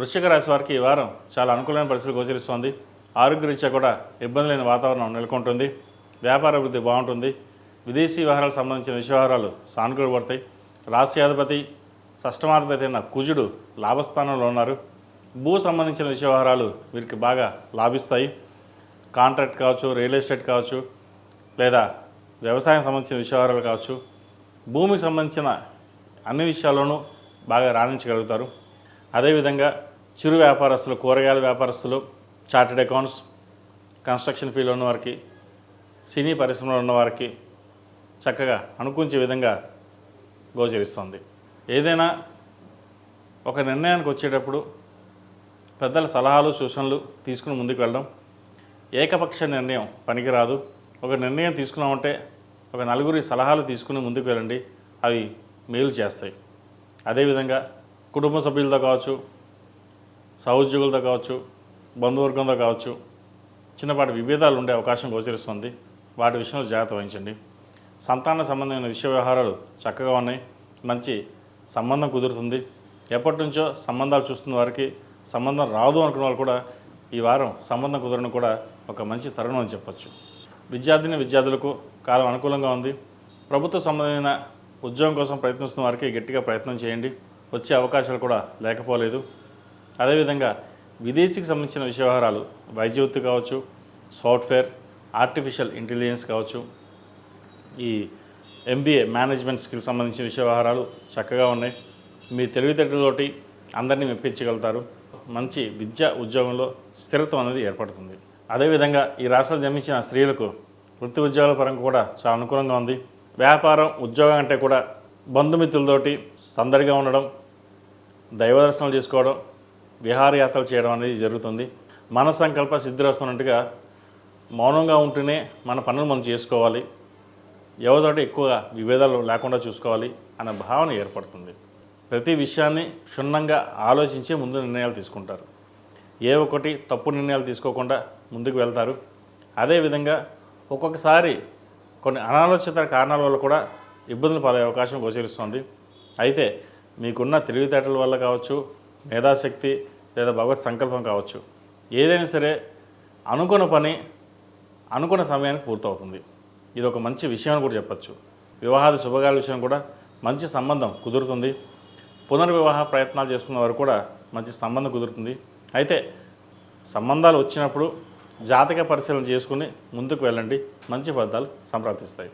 వృశ్చిక రాశి వారికి ఈ వారం చాలా అనుకూలమైన పరిస్థితులు గోచరిస్తోంది. ఆరోగ్యరీత్యా కూడా ఇబ్బంది లేని వాతావరణం నెలకొంటుంది. వ్యాపార అభివృద్ధి బాగుంటుంది. విదేశీ వ్యవహారాలకు సంబంధించిన వ్యవహారాలు సానుకూలపడతాయి. రాశ్యాధిపతి షష్టమాధిపతి అయిన కుజుడు లాభస్థానంలో ఉన్నారు. భూ సంబంధించిన వ్యవహారాలు వీరికి బాగా లాభిస్తాయి. కాంట్రాక్ట్ కావచ్చు, రియల్ ఎస్టేట్ కావచ్చు, లేదా వ్యవసాయం సంబంధించిన వ్యవహారాలు కావచ్చు, భూమికి సంబంధించిన అన్ని విషయాల్లోనూ బాగా రాణించగలుగుతారు. అదేవిధంగా చిరు వ్యాపారస్తులు, కూరగాయల వ్యాపారస్తులు, చార్టెడ్ అకౌంట్స్, కన్స్ట్రక్షన్ ఫీల్డ్లో ఉన్న వారికి, సినీ పరిశ్రమలో ఉన్న వారికి చక్కగా అనుకూలించే విధంగా గోచరిస్తుంది. ఏదైనా ఒక నిర్ణయానికి వచ్చేటప్పుడు పెద్దల సలహాలు, సూచనలు తీసుకుని ముందుకు వెళ్ళడం. ఏకపక్ష నిర్ణయం పనికిరాదు. ఒక నిర్ణయం తీసుకున్నామంటే ఒక నలుగురి సలహాలు తీసుకుని ముందుకు వెళ్ళండి, అవి మేలు చేస్తాయి. అదేవిధంగా కుటుంబ సభ్యులతో కావచ్చు, సహోద్యోగులతో కావచ్చు, బంధువర్గంతో కావచ్చు చిన్నపాటి విభేదాలు ఉండే అవకాశం గోచరిస్తుంది. వాటి విషయంలో జాగ్రత్త వహించండి. సంతాన సంబంధమైన వ్యవహారాలు చక్కగా ఉన్నాయి. మంచి సంబంధం కుదురుతుంది. ఎప్పటి నుంచో సంబంధాలు చూస్తున్న వారికి సంబంధం రాదు అనుకున్న వాళ్ళు కూడా ఈ వారం సంబంధం కుదరడం కూడా ఒక మంచి తరుణం అని చెప్పచ్చు. విద్యార్థులకు కాలం అనుకూలంగా ఉంది. ప్రభుత్వ సంబంధమైన ఉద్యోగం కోసం ప్రయత్నిస్తున్న వారికి గట్టిగా ప్రయత్నం చేయండి. వచ్చే అవకాశాలు కూడా లేకపోలేదు. అదేవిధంగా విదేశీకి సంబంధించిన వ్యవహారాలు, వైద్యవృత్తి కావచ్చు, సాఫ్ట్వేర్, ఆర్టిఫిషియల్ ఇంటెలిజెన్స్ కావచ్చు, ఈ MBA మేనేజ్మెంట్ స్కిల్ సంబంధించిన వ్యవహారాలు చక్కగా ఉన్నాయి. మీ తెలివితేటలతోటి అందరినీ మెప్పించగలుగుతారు. మంచి విద్యా ఉద్యోగంలో స్థిరత్వం అనేది ఏర్పడుతుంది. అదేవిధంగా ఈ రాష్ట్రంలో జన్మించిన స్త్రీలకు వృత్తి ఉద్యోగాల పరంగా కూడా చాలా అనుకూలంగా ఉంది. వ్యాపారం, ఉద్యోగం అంటే కూడా బంధుమిత్రులతోటి సందడిగా ఉండడం, దైవదర్శనాలు చేసుకోవడం, విహారయాత్రలు చేయడం అనేది జరుగుతుంది. మన సంకల్ప సిద్ధిరస్తున్నట్టుగా మౌనంగా ఉంటేనే మన పనులు మనం చేసుకోవాలి, ఎవరితోటి ఎక్కువగా విభేదాలు లేకుండా చూసుకోవాలి అనే భావన ఏర్పడుతుంది. ప్రతి విషయాన్ని క్షుణ్ణంగా ఆలోచించి ముందు నిర్ణయాలు తీసుకుంటారు. ఏ ఒక్కటి తప్పు నిర్ణయాలు తీసుకోకుండా ముందుకు వెళ్తారు. అదేవిధంగా ఒక్కొక్కసారి కొన్ని అనాలోచిత కారణాల వల్ల కూడా ఇబ్బందులు పడే అవకాశం గోచరిస్తుంది. అయితే మీకున్న తెలివితేటల వల్ల కావచ్చు, మేధాశక్తి లేదా భగవత్ సంకల్పం కావచ్చు, ఏదైనా సరే అనుకున్న పని అనుకున్న సమయానికి పూర్తవుతుంది. ఇది ఒక మంచి విషయం అని కూడా చెప్పచ్చు. వివాహాది శుభకార్యాల విషయం కూడా మంచి సంబంధం కుదురుతుంది. పునర్వివాహ ప్రయత్నాలు చేస్తున్న వారు కూడా మంచి సంబంధం కుదురుతుంది. అయితే సంబంధాలు వచ్చినప్పుడు జాతక పరిశీలన చేసుకుని ముందుకు వెళ్ళండి, మంచి ఫలితాలు సంప్రాప్తిస్తాయి.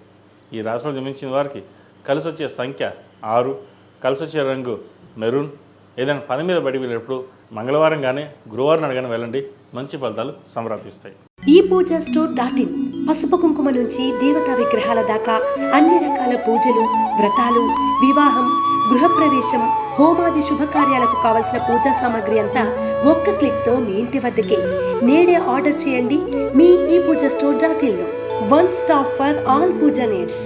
ఈ రాశిలో జన్మించిన వారికి కలిసి వచ్చే సంఖ్య 6, కలిసి వచ్చే రంగు మెరూన్. ఏదైనా పని మీద బయటికి వెళ్ళేటప్పుడు మంగళవారం కానీ గురువారం కానీ వెళ్ళండి, మంచి ఫలితాలు సంప్రాప్తిస్తాయి. ఈ పూజా స్టోర్.in పసుపు కుంకుమ నుంచి దేవతా విగ్రహాల దాకా అన్ని రకాల పూజలు, వ్రతాలు, వివాహం, గృహప్రవేశం, హోమాది శుభకార్యాలకు కావలసిన పూజా సామాగ్రి అంతా ఒక్క క్లిక్తో మీ ఇంటి వద్దకే. నేడే ఆర్డర్ చేయండి మీ ఈ పూజా స్టోర్.in లో. One stop for all puja needs.